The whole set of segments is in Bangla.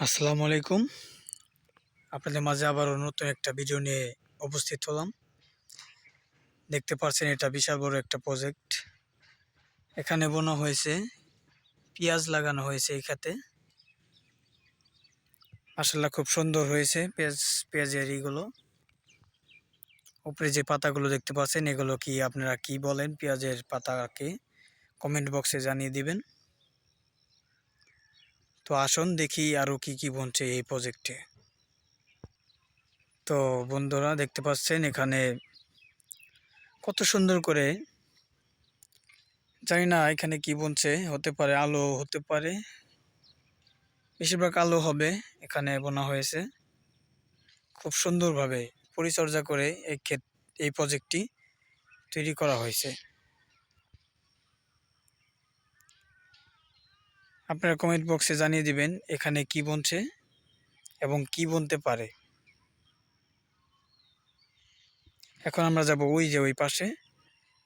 আসসালামু আলাইকুম। আপনাদের মাঝে আবারও নতুন একটা ভিডিও নিয়ে উপস্থিত হলাম। দেখতে পাচ্ছেন এটা বিশাল বড় একটা প্রজেক্ট। এখানে বোনা হয়েছে, পেঁয়াজ লাগানো হয়েছে এই খাতে। মাশাআল্লাহ খুব সুন্দর হয়েছে পেঁয়াজের এইগুলো। উপরে যে পাতাগুলো দেখতে পাচ্ছেন এগুলো কি আপনারা কি বলেন পেঁয়াজের পাতাকে কমেন্ট বক্সে জানিয়ে দিবেন। তো আসুন দেখি আরও কি বনছে এই প্রজেক্টে। তো বন্ধুরা দেখতে পাচ্ছেন এখানে কত সুন্দর করে, জানি না এখানে কি বুনছে, হতে পারে আলু হতে পারে, বেশিরভাগ আলু হবে। এখানে বোনা হয়েছে খুব সুন্দরভাবে, পরিচর্যা করে এই প্রজেক্টটি তৈরি করা হয়েছে। আপনারা কমেন্ট বক্সে জানিয়ে দিবেন এখানে কি বুনছে এবং কি বুনতে পারে। এখন আমরা যাব ওই পাশে,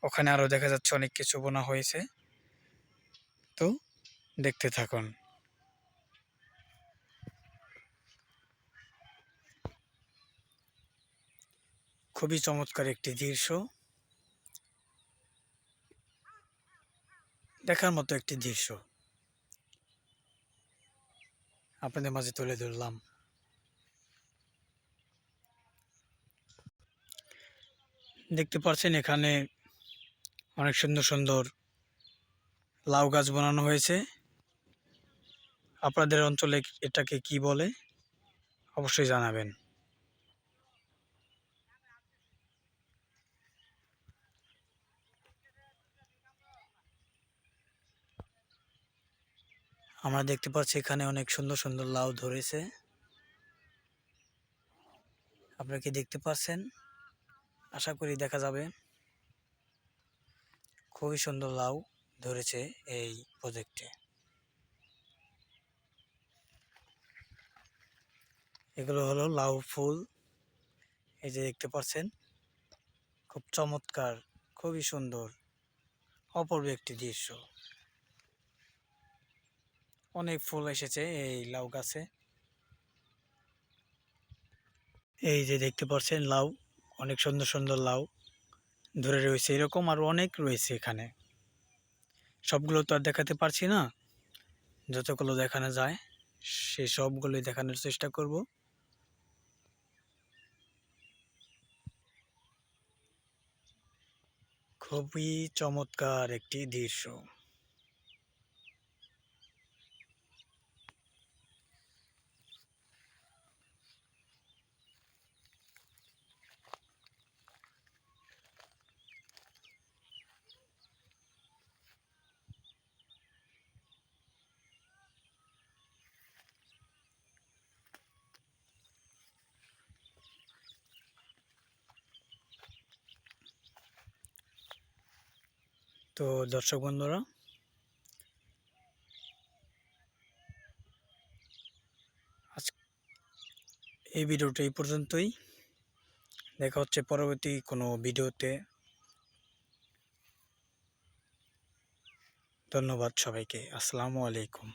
ওখানে আরও দেখা যাচ্ছে অনেক কিছু বোনা হয়েছে। তো দেখতে থাকুন। খুবই চমৎকার একটি দৃশ্য, দেখার মতো একটি দৃশ্য আপনাদের মাঝে তুলে ধরলাম। দেখতে পাচ্ছেন এখানে অনেক সুন্দর সুন্দর লাউ গাছ বানানো হয়েছে। আপনাদের অঞ্চলে এটাকে কি বলে অবশ্যই জানাবেন। আমরা দেখতে পাচ্ছি এখানে অনেক সুন্দর সুন্দর লাউ ধরেছে। আপনারা কি দেখতে পাচ্ছেন? আশা করি দেখা যাবে। খুবই সুন্দর লাউ ধরেছে এই প্রজেক্টে। এগুলো হলো লাউ ফুল। এই যে দেখতে পাচ্ছেন, খুব চমৎকার, খুবই সুন্দর, অপূর্ব একটি দৃশ্য। অনেক ফুল এসেছে এই লাউ গাছে। এই যে দেখতে পাচ্ছেন লাউ, অনেক সুন্দর সুন্দর লাউ ধরে রয়েছে। এরকম আরো অনেক রয়েছে এখানে, সবগুলো তো আর দেখাতে পারছি না। যতগুলো দেখানো যায় সেই সবগুলোই দেখানোর চেষ্টা করব। খুবই চমৎকার একটি দৃশ্য। তো দর্শক বন্ধুরা, আজ এই ভিডিওটা এই পর্যন্তই। দেখা হচ্ছে পরবর্তী কোনো ভিডিওতে। ধন্যবাদ সবাইকে। আসসালামু আলাইকুম।